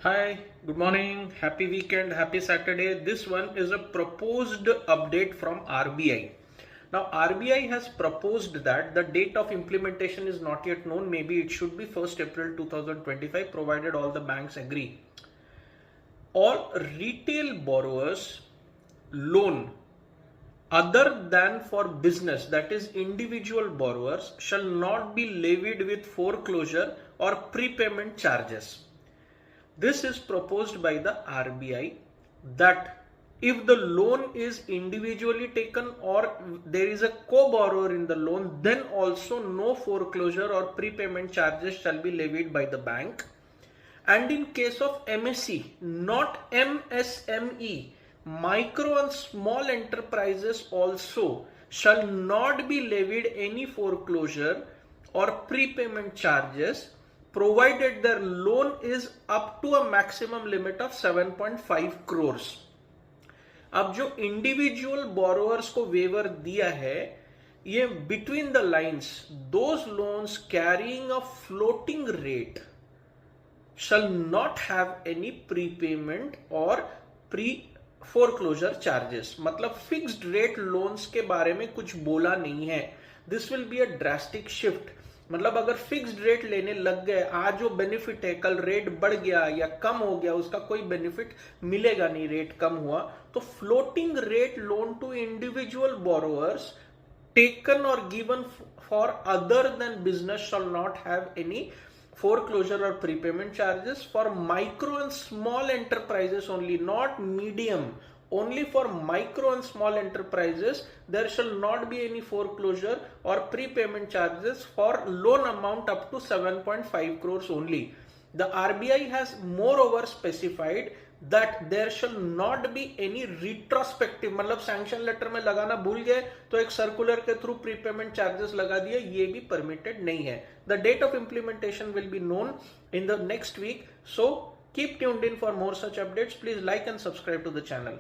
Hi, good morning, happy weekend, happy Saturday. This one is a proposed update from RBI. Now, RBI has proposed that the date of implementation is not yet known. Maybe it should be 1st April 2025, provided all the banks agree. All retail borrowers loan other than for business, that is individual borrowers, shall not be levied with foreclosure or prepayment charges. This is proposed by the RBI that if the loan is individually taken or there is a co-borrower in the loan, then also no foreclosure or prepayment charges shall be levied by the bank. And in case of MSE, not MSME, micro and small enterprises also shall not be levied any foreclosure or prepayment charges, provided their loan is up to a maximum limit of 7.5 crores. अब जो individual borrowers को waiver दिया है, ये between the lines those loans carrying a floating rate shall not have any prepayment or pre foreclosure charges. मतलब fixed rate loans के बारे में कुछ बोला नहीं है. This will be a drastic shift. मतलब अगर फिक्स्ड रेट लेने लग गए, आज जो बेनिफिट है कल रेट बढ़ गया या कम हो गया, उसका कोई बेनिफिट मिलेगा नहीं. रेट कम हुआ तो floating rate loan to individual borrowers taken or given for other than business shall not have any foreclosure or prepayment charges. For micro and small enterprises only, not medium, only for micro and small enterprises there shall not be any foreclosure or prepayment charges for loan amount up to 7.5 crores only. The RBI has moreover specified that there shall not be any retrospective, मतलब sanction letter में लगाना भूल गए तो एक circular के through prepayment charges लगा दिए, ये भी परमिटेड नहीं है. The date of implementation will be known in the next week, so keep tuned in for more such updates. Please like and subscribe to the channel.